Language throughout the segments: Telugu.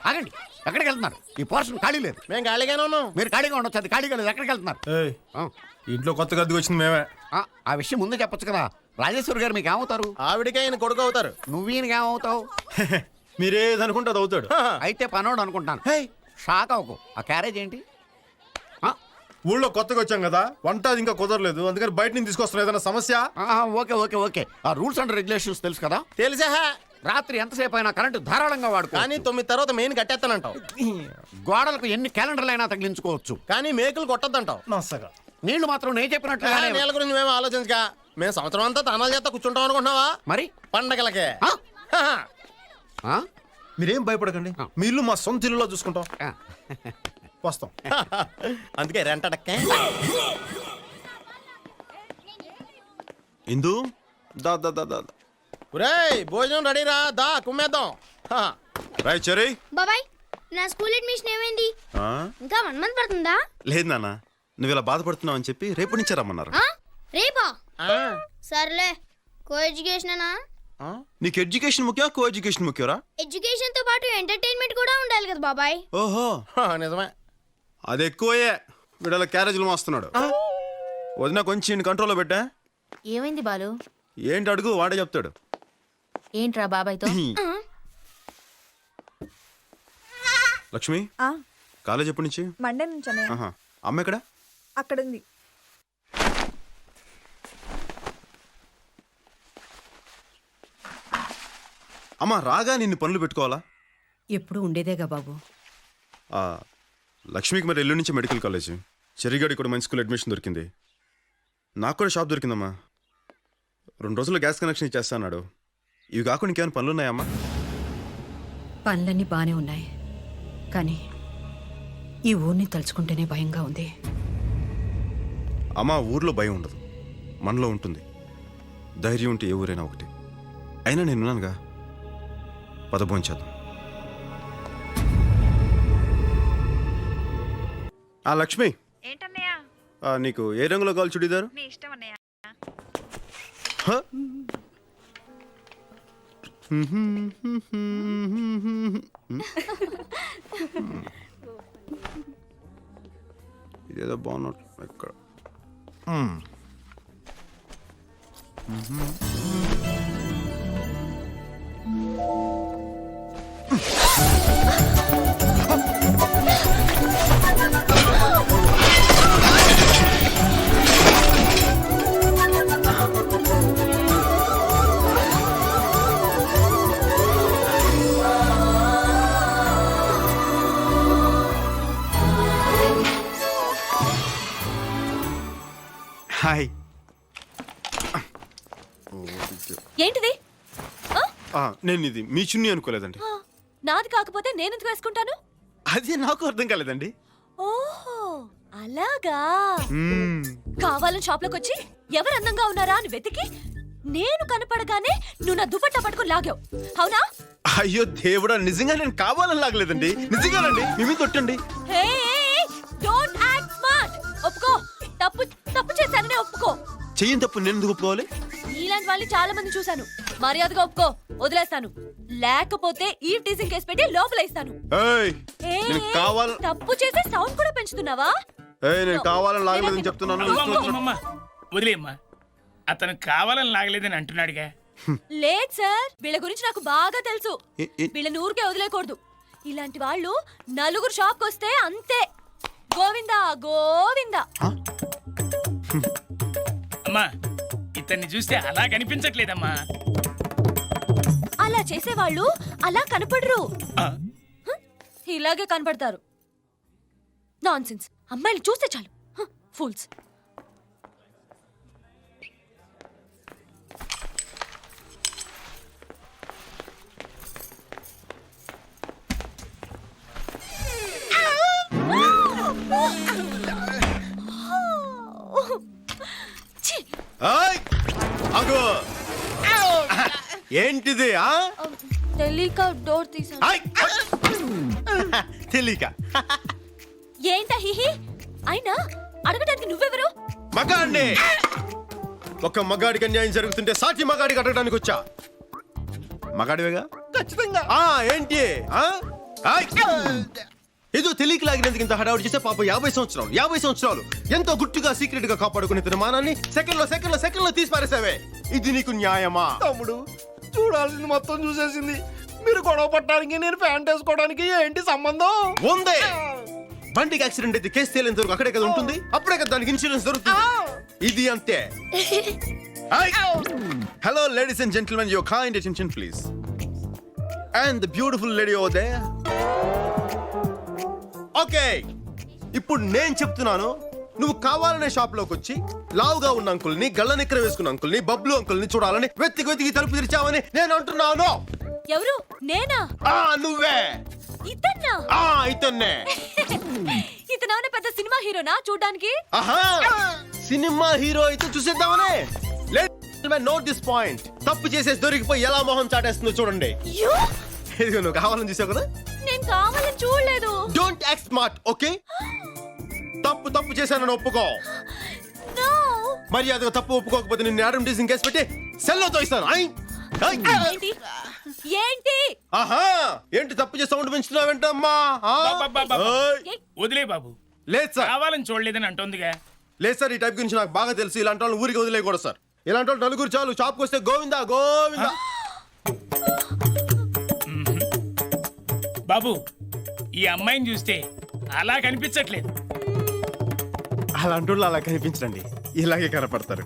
ఆగండి, ఎక్కడికి వెళ్తున్నారు? ఈ పోర్షన్ ఖాళీ లేదు. మేము ఖాళీగానే ఉన్నాం. మీరు ఖాళీగా ఉండొచ్చు, అది ఖాళీగా లేదు. ఎక్కడికి వెళ్తున్నారు? ఇంట్లో కొత్తగా అద్దెకి వచ్చింది మేమే. ఆ విషయం ముందే చెప్పొచ్చు కదా. రాజేశ్వరి గారు మీకు ఏమవుతారు? ఆవిడికే ఆయన కొడుకు అవుతారు. నువ్వు ఈయనకి ఏమవుతావు? మీరేదనుకుంటే అది అవుతాడు. అయితే పనోడు అనుకుంటాను. షాక్ అవ్వకు. ఆ క్యారేజ్ ఏంటి? ఊళ్ళో కొత్తగా వచ్చాం కదా, వంట అది ఇంకా కుదరలేదు, అందుకని బయట నుంచి తీసుకొస్తున్నాం. ఏదైనా సమస్య? Okay okay okay. ఆ రూల్స్ అండ్ రెగ్యులేషన్స్ తెలుసు కదా? తెలుసా? రాత్రి ఎంతసేపు అయినా కరెంటు ధారాళంగా వాడుకో. కానీ 9 తర్వాత మెయిన్ కట్టేస్తానంటావు. గోడలకు ఎన్ని క్యాలెండర్లు అయినా తగిలించుకోవచ్చు, కానీ మేకులు కొట్టద్దంటావు. నచ్చగా నీళ్లు మాత్రం నేను చెప్పినట్లుగా. నీళ్ళ గురించి మేము ఆలోచించగా మేము సంవత్సరం అంతా తనాలు చేస్తా కూర్చుంటాం అనుకుంటున్నావా? మరి పండగలకే. మీరేం భయపడకండి, మీ ఇల్లు మా సొంత ఇల్లులో చూసుకుంటాం. వస్తాం. అందుకే రెంటడక్కే. ఇందు దా దా దా దా. ఒరేయ్, భోజనం రెడీరా, దా కుమ్మేద్దాం. రాయ్ చెరీ. బాబాయ్, నా స్కూల్ అడ్మిషన్ ఏమైంది? ఇంకా 1 మంత్ పడుతుందా? లేదు నాన్న, నువ్వు ఇలా బాధపడుతున్నావు అని చెప్పి రేపు నుంచి రమ్మన్నారు. రేపా? సర్లే. కో ఎడ్యుకేషనేనా? నీకు ఎడ్యుకేషన్ ముఖ్యం, కో ఎడ్యుకేషన్ ముఖ్యరా? ఎడ్యుకేషన్ తో పాటు ఎంటర్టైన్మెంట్ కూడా ఉండాలి కదా బాబాయ్. ఓహో నిజమే. అది ఎక్కువయే. వీడల క్యారేజీలు మోస్తున్నాడు. వదిన కొంచెం కంట్రోల్లో పెట్టా. ఏమైంది బాలు? ఏంటి అడుగు, వాడే చెప్తాడు. ఏంట్రా బాబాయ్తో? లక్ష్మి, కాలేజ్ ఎప్పటి నుంచి? మండే నుంచి. అమ్మ ఎక్కడ? అక్కడ ఉంది. అమ్మ రాగా నిన్ను పనులు పెట్టుకోవాలా? ఎప్పుడు ఉండేదేగా బాబు. లక్ష్మికి మరి ఎల్లుండి నుంచి మెడికల్ కాలేజ్, చెరిగాడి కూడా మంచి స్కూల్ అడ్మిషన్ దొరికింది. నాకు కూడా షాప్ దొరికిందమ్మా. 2 రోజుల్లో గ్యాస్ కనెక్షన్ ఇచ్చేస్తాడు. ఇవి కాకుండా ఇంకేమైనా పనులు ఉన్నాయమ్మా? పనులన్నీ బాగానే ఉన్నాయి, కానీ ఈ ఊరిని తలుచుకుంటేనే భయంగా ఉంది. అమ్మా, ఊర్లో భయం ఉండదు, మనలో ఉంటుంది. ధైర్యం ఉంటే ఏ ఊరైనా ఒకటి. అయినా నేనున్నానుగా, పదభోంచేద్దాం. లక్ష్మి, ఏంటన్నయ్య? నీకు ఏ రంగులో కావాలి చుడీదారు? నీ ఇష్టం అన్నయ్య. ఇదేదో బాగున్నట్టు ఎక్కడ. హాయ్. ఏంటిది? నేను ఇది మీ చున్నీ అనుకోలేదండి. నాది కాకపోతే నేనెందుకు వేసుకుంటాను? అది నాకు అర్థం కాలేదండి. ఓహో అలాగా. కావాలని షాప్ లోకి వచ్చి ఎవరు అందంగా ఉన్నారా అని వెతికి నేను కనపడగానే నువ్వు నా దుపట్టా పట్టుకుని లాగావు, అవునా? అయ్యో దేవుడా, నిజంగా నేను కావాలని లాగలేదండి, నిజంగానండి. మీ కొట్టండి. Don't act smart. ఒప్పుకో, తప్పు తప్పు చేశాననే ఒప్పుకో. చెయ్యని తప్పు నేను ఎందుకు ఒప్పుకోవాలి? ఇలాంటి వాళ్ళని చాలా మంది చూశాను. మర్యాదగా ఒప్పుకో, వదిలేస్తాను. లేకపోతే ఈ టీజింగ్ కేసు పెట్టి లోపలేస్తాను. తప్పు చేసే సౌండ్ కూడా పెంచుతున్నావా? నేను కావాలని లాగలేదని చెప్తున్నాను. వదిలేమ్మా, అతను కావాలని లాగలేదని అంటున్నాడుగా. లేదు సార్, వీళ్ళ గురించి నాకు బాగా తెలుసు. వీళ్ళని ఊరికే వదిలేకూడదు. ఇలాంటి వాళ్ళు నలుగురు షాప్కి వస్తే అంతే, గోవిందా గోవిందా. అమ్మా, ఇతన్ని చూస్తే అలా కనిపించట్లేదమ్మా. అలా చేసేవాళ్ళు అలా కనపడరు, ఇలాగే కనపడతారు. నాన్సెన్స్. అమ్మాయిలు చూస్తే చాలు ఫూల్స్. ఏంటిది? తెలియక డోర్ తీసాను. తెలియక ఏంటా హిహి? అయినా అడగడానికి నువ్వెవరు? మగాడిని. ఒక మగాడికి అన్యాయం జరుగుతుంటే సాటి మగాడికి అడగడానికి వచ్చా. మగాడివేగా, ఖచ్చితంగా. ఏంటి ఏదో తెలియక లాగినందుకు ఇంత హడావుడి చేస్తే పాప 50 సంవత్సరాలు ఎంతో గుట్టుగా సీక్రెట్ గా కాపాడుకునే తన మానాన్ని సెకండ్ లో తీసి పారేసావే. ఇది నీకు న్యాయమా? తమ్ముడు చూడాల్సింది మొత్తం చూసేసింది. మీరు గొడవ పట్టడానికి నేను ప్యాంట్ వేసుకోవడానికి ఏంటి సంబంధం? ఉందే. బండికి యాక్సిడెంట్ అయితే కేసు తేలేంత వరకు అక్కడే కదా ఉంటుంది. అప్పుడే కదా దానికి ఇన్సూరెన్స్ దొరుకుతుంది. ఇది అంతే. Hello ladies and gentlemen, your kind attention please. And the beautiful lady over there. Okay, ఇప్పుడు నేను చెప్తున్నాను. నువ్వు కావాలనే షాప్ లోకి వచ్చి లావుగా ఉన్న అంకుల్ని, గళ్ళ నిక్కర వేసుకున్న అంకుల్ని, బబ్లు అంకుల్ని చూడాలని వెతికి తలుపు తెరిచావని నేను అంటున్నాను. ఎవరు? నేనా? నువ్వే. ఇతన్నా? ఇతన్నే. ఇతను పెద్ద సినిమా హీరోనా చూడ్డానికి? సినిమా హీరో అయితే చూసేద్దామనే. Note this point. తప్పు చేసేసి దొరికిపోయి ఎలా మొహం చాటేస్తుందో చూడండి. ఇదిగో నువ్వు కావాలని చూసావు కదా. నేను కావాలని చూడలేదు. Don't act smart, okay? తప్పు చేశానని ఒప్పుకో. నో. మరి అది తప్పు ఒప్పుకోకపోతే నిన్ను అడ్వర్టైజింగ్ కేసు పెట్టి సెల్లో తోయిస్తాను. ఏంటి? ఏంటి? ఏంటి తప్పు చేసి సౌండ్ పెంచుతున్నావేంటమ్మా? వదిలే బాబు. లేదు సార్, కావాలని చూడలేదని అంటోందిగా. లేదు సార్, ఈ టైప్ గురించి నాకు బాగా తెలుసు. ఇలాంటి వాళ్ళు ఊరికి వదిలేయకూడదు సార్. ఇలాంటి వాళ్ళు నలుగురు చాలు. షాప్కి వస్తే గోవిందా గోవిందా. బాబు, ఈ అమ్మాయిని చూస్తే అలా కనిపించట్లేదు. అలాంటి వాళ్ళు అలా కనిపించండి, ఇలాగే కనపడతారు.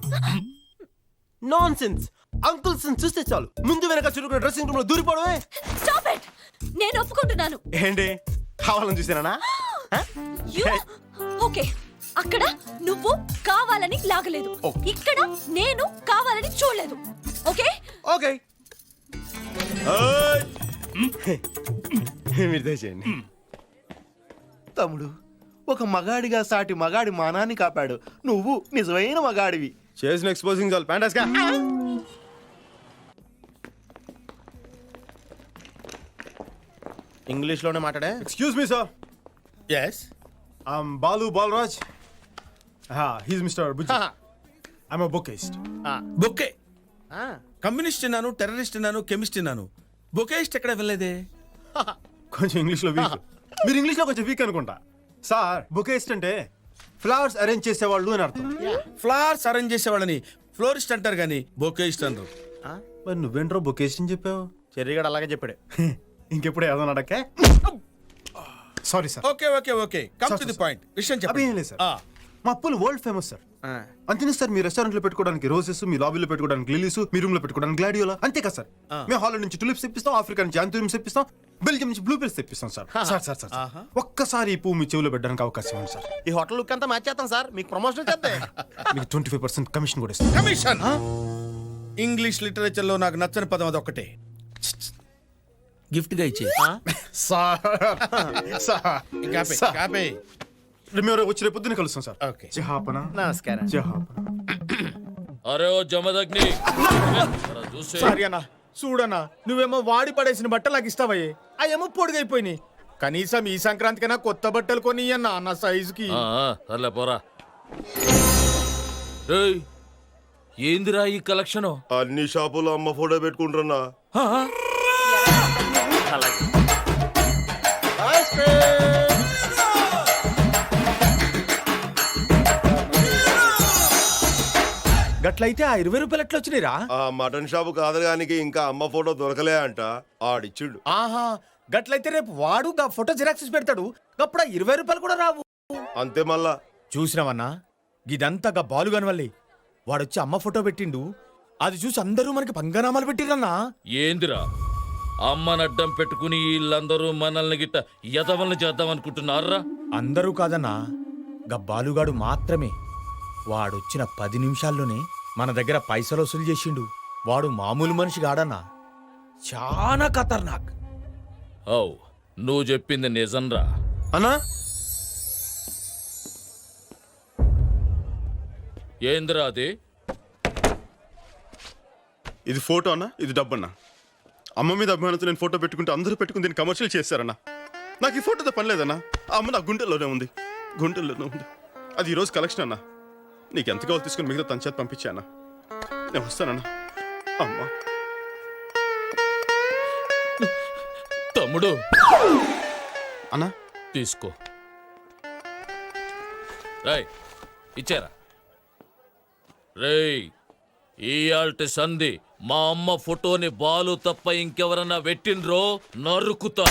Non sense. అంకుల్స్ చూస్తే చాలు ముందు వెనక చురుకున్న డ్రెస్సింగ్ రూమ్ లో దూరిపోవడమే. Stop it. నేను ఒప్పుకుంటున్నాను. ఏంటి కావాలని చూసానా? ఓకే, అక్కడ నువ్వు కావాలని లాగలేదు. ఇక్కడ నేను కావాలని చూడలేదు. Okay okay. మీరు దయచేయండి. తమ్ముడు, ఒక మగాడిగా సాటి మగాడి మానాన్ని కాపాడు. నువ్వు నిజమైన మగాడివి. చేసిన ఎక్స్పోజింగ్ చాలు. ప్యాంటాస్గా. ఇంగ్లీష్ లోనే మాట్లాడే. Excuse me sir. Yes. Balu Balaraj. He's mister Bujji. I'm a bookist. Bouquet. Communist అన్నాను, టెర్రరిస్ట్ అన్నాను, కెమిస్ట్ అన్నాను. బొకేస్ట్ ఎక్కడ వెళ్ళలేదే. కొంచెం ఇంగ్లీష్ లో వీక్. మీరు ఇంగ్లీష్ లో కొంచెం వీక్ అనుకుంటా. సార్, బుకేస్ట్ అంటే ఫ్లవర్స్ అరేంజ్ చేసేవాళ్ళు అని అర్థం. ఫ్లవర్స్ అరేంజ్ చేసేవాళ్ళని ఫ్లోరిస్ట్ అంటారు కానీ బొకేస్ట్ అనరు. మరి నువ్వేంట్రో బుకేస్ట్ అని చెప్పావు? చెర్రిగాడు అలాగే చెప్పాడు. ఇంకెప్పుడు ఏదో అడక్కే. Sorry sir. Okay okay okay, come to the point. విషయం అవి చెప్పండి. ఏం లేదు సార్. మా అప్పులు వరల్డ్ ఫేమస్ సార్. అంతేనా సార్? మీ రెస్టారెంట్ లో పెట్టుకోవడానికి రోజెస్, మీ లాబీలో పెట్టుకోవడానికి లిలీస్, మీ రూమ్ లో పెట్టుకోవడానికి గ్లాడియోలా, అంతే కదా సార్? మేము హాలండ్ నుంచి టులిప్స్ తెప్పిస్తాం, ఆఫ్రికా నుంచి యాంథూరియంస్ తెప్పిస్తాం, బెల్జియం నుంచి బ్లూ బెల్స్ తెప్పిస్తాం సార్. సార్ సార్ సార్ ఒక్కసారి ఈ పువ్వు మీ చెవిలో పెట్టడానికి అవకాశం ఉంది సార్. ఈ హోటల్ లుక్ అంతా మార్చేస్తాం సార్. మీకు ప్రమోషన్ చేద్దాం. మీకు 25% కమిషన్ కూడా ఇస్తాం. కమిషన్. ఇంగ్లీష్ లిటరేచర్ లో నాకు నచ్చని పదం అది ఒక్కటే. గిఫ్ట్ గా ఇచ్చే. మేము వచ్చి రేపు పొద్దున్న కలుస్తాం సార్. ఓకే. జహాపన. నమస్కారం. జహాపన. అరే ఓ జమదగ్ని, సారీ అన్న, చూడన్నా, నువ్వేమో వాడి పడేసిన బట్టలు నాకు ఇస్తావయ్యే. అవేమో పొడిగైపోయినాయి. కనీసం ఈ సంక్రాంతికైనా కొత్త బట్టలు కొని అన్న నా సైజుకి. సర్లే పోరా. ఏందిరా ఈ కలెక్షన్? అన్ని షాపులో అమ్మ ఫోటో పెట్టుకుంటున్నా. గట్లయితే ఆ 20 రూపాయలు ఎట్లా వచ్చినాయిరా? ఆ మటన్ షాపు కాదగానికి ఇంకా అమ్మ ఫోటో దొరకలే అంట, ఆడిచ్చిండు. ఆహా, గట్లయితే రేపు వాడు గా ఫోటో జిరాక్స్ పెడతాడు. అప్పుడు 20 రూపాయలు కూడా రావు. అంతే మళ్ళా. చూసినావన్నా, ఇదంతా గా బాలుగాని వల్లే. వాడొచ్చి అమ్మ ఫోటో పెట్టిండు. అది చూసి అందరూ మనకి పంగనామాలు పెట్టిరన్నా. ఏందిరా అమ్మనడ్డం పెట్టుకుని వీళ్ళందరూ మనల్ని గిట్ట యదవల్ని చేద్దాం అనుకుంటున్నారా? అందరూ కాదన్నా, గా బాలుగాడు మాత్రమే. వాడొచ్చిన 10 నిమిషాల్లోనే మన దగ్గర పైసలు వసూలు చేసిండు. వాడు మామూలు మనిషి కాడన్నా, చాలా ఖతర్నాక్. ఓ, నువ్వు చెప్పింది నిజంరా అన్నా? ఏందిరా అది? ఇది ఫోటో అన్నా, ఇది డబ్బన్నా. అమ్మ మీద అభిమానంతో నేను ఫోటో పెట్టుకుంటే అందరూ పెట్టుకుని దీన్ని కమర్షియల్ చేశారన్నా. నాకు ఈ ఫోటోతో పని లేదన్నా. ఆ అమ్మ నా గుంటెల్లోనే ఉంది. అది ఈరోజు కలెక్షన్ అన్నా. నీకు ఎంత కావాలి తీసుకుని మిగతా తన చేతి పంపించానా? నేను వస్తానన్నా. అమ్మా తమ్ముడు అన్నా తీసుకో. రేయ్ ఇచ్చారా? రేయ్ ఇయాల్టి సంధి మా అమ్మ ఫోటోని బాలు తప్ప ఇంకెవరన్నా పెట్టిండ్రో నరుకుతా.